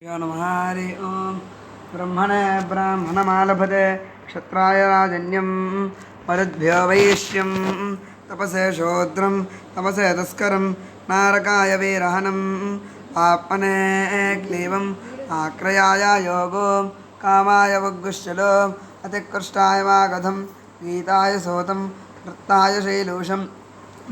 यो नमः हरि ओं ब्रह्मणे ब्राह्मणमालभते क्षत्राय राजन्यं मरुद्भ्यो वैश्यं तपसे शूद्रं तपसे तस्करं नारकाय वीरहनम् आत्मने क्लीवम् आक्रयाय योगो कामाय वग्गुश्चलो अतिकृष्टाय वागधं गीताय सोतं नृत्ताय शैलूषं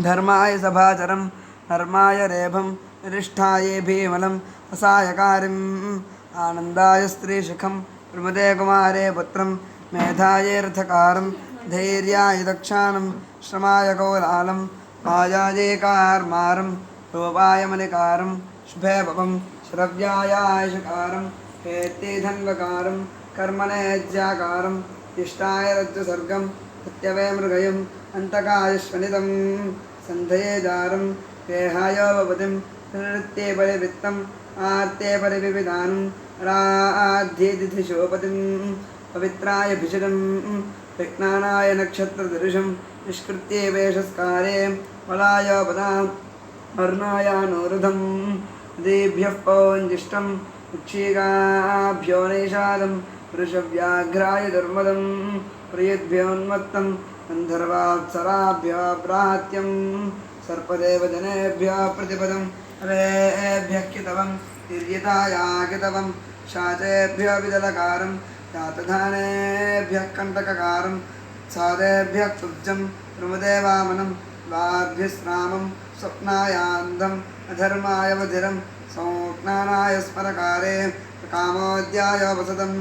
धर्माय सभाचरं धर्माय रेभं निष्ठाये भीमलम् असायकारिम् आनन्दाय स्त्रीशिखं प्रमुदे कुमारे पुत्रं मेधाये रथकारं धैर्याय दक्षाणं श्रमाय कौलालं मायाये कार्मारं रूपाय मणिकारं शुभे भवं श्रव्याय आयुषकारं कीर्तिधन्वकारं कर्मणे ज्याकारं इष्टाय रज्जुसर्गं सत्यवे मृगयम् अन्तकाय श्वनितं सन्धये दारं देहाय भवतिं नृत्ये परिवृत्तम् आर्ते परिविधानं राध्येतिथिशोपतिं पवित्राय भिषजं विज्ञानाय नक्षत्रदृशं निष्कृत्ये वेशस्कारे वलायोपदाम् अर्णायानुरुधं देभ्यः पौञ्जिष्टं उक्षीकाभ्यो नैषादं वृषव्याघ्राय दुर्मदं प्रियद्भ्योन्मत्तं गन्धर्वाप्सराभ्यो ब्राह्त्यं सर्पदेवजनेभ्यः प्रतिपदम् अवेभ्यः कितवं तिर्यतायाकितवं शाचेभ्यो विदलकारं जातधानेभ्यः कण्टककारं सादेभ्यः कुब्जं प्रमुदे वामनं द्वाभ्यस्रामं स्वप्नायान्धम् अधर्माय वधिरं संज्ञानाय स्मरकारे कामोद्याय वसतं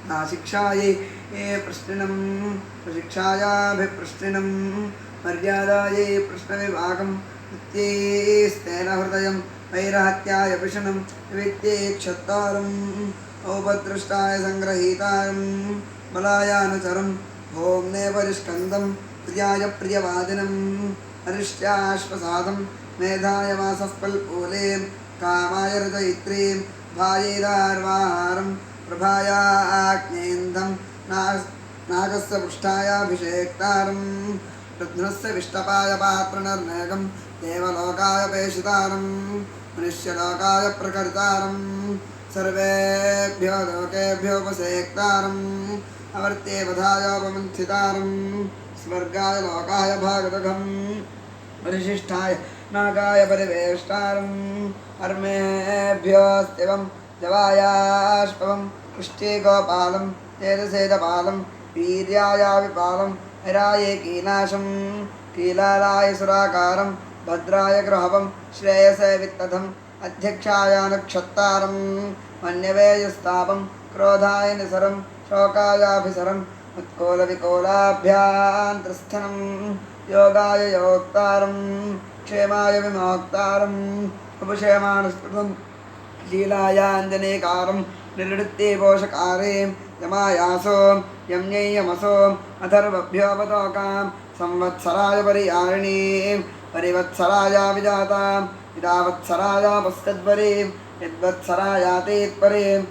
नाशिक्षायै प्रश्निनं प्रशिक्षायाभिप्रश्निनं मर्यादायै प्रश्नविभागं नित्यैस्तेन हृदयं वैरहत्याय पिशनं वित्तेक्षत्तारम् औपदृष्टाय सङ्ग्रहीतारं बलायानुचरं भोम्ने परिष्कन्दं प्रियाय प्रियवादिनम् अरिष्ट्याश्वसादं मेधाय वासः पल्पूले कामाय रजयित्रीं भायैरार्वाहारं प्रभायाग्नेन्दं नागस्य पृष्ठायाभिषेक्तारं रुद्रस्य विष्टपाय पात्रनर्मेघं देवलोकाय पेषितारं मनुष्यलोकाय प्रकर्तारं सर्वेभ्यो लोकेभ्योपसेक्तारम् अवर्त्येवधायोपमन्थितारं स्वर्गाय लोकाय भागदघं परिशिष्टाय नागाय परिवेष्टारम् अर्मेभ्योऽस्तिवं जवायाश्वं पुष्टिगोपालं तेजसेदपालं वीर्यायाविपालं हिराये कीनाशं कीलालाय सुराकारं भद्राय गृहवं श्रेयसे वित्तधम् अध्यक्षाय नक्षत्तारं मन्यवेयस्तापं क्रोधाय निसरं शोकायाभिसरम् उत्कोलविकोलाभ्यान्तस्थनं योगाय योक्तारं क्षेमाय विमोक्तारम् उपक्षेमानुस्पृतं लीलायाञ्जनेकारं निर्वृत्ते पोषकारे यमायासो यम्ययमसो अथर्वभ्योपतोकां संवत्सराय परियारिणीं परिवत्सराया विजातां विदावत्सराया पश्चद्वरीं यद्वत्सरायातीत्परीं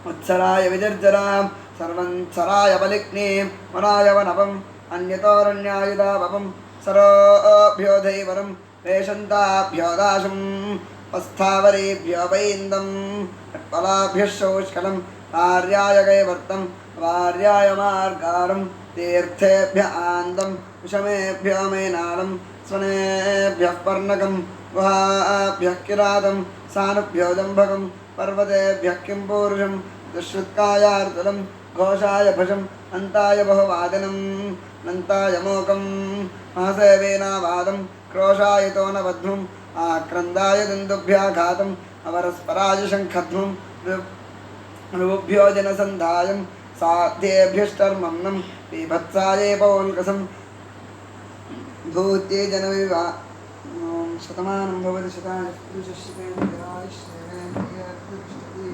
वत्सराय विजर्जरां सर्वत्सराय बलिग्नीं वनाय वनपम् अन्यतोरण्यायुधावपं सरोभ्यो धैवरं वेशन्ताभ्यो दाशं पस्थावरेभ्यो वैन्दं षट्फलाभ्यः शौष्कलं कार्याय कैवर्तं वार्याय मार्गारं तीर्थेभ्य आन्दं विषमेभ्यो मेनालं स्वनेभ्यः पर्णकं गुहाभ्यः किरातं सानुभ्यो जम्भकं पर्वतेभ्यः किं पूरुषं दुष्कृत्कायार्तुलं घोषाय भुजम् अन्ताय बहुवादिनं नन्ताय मोकं महसेवेनावादं क्रोशाय तोनवध्वम् आक्रन्दाय दन्दुभ्याघातम् अवरस्पराय शङ्खध्वं ऋभ्यो जनसन्धायं साध्येभ्यष्टर्मन्नं बीभत्साये पौल्कसं भूत्ये जनविवा शतमानं भवति शताय पुरुषश्रेवेन्द्राय श्रेवेन्द्रियर्तिष्ठति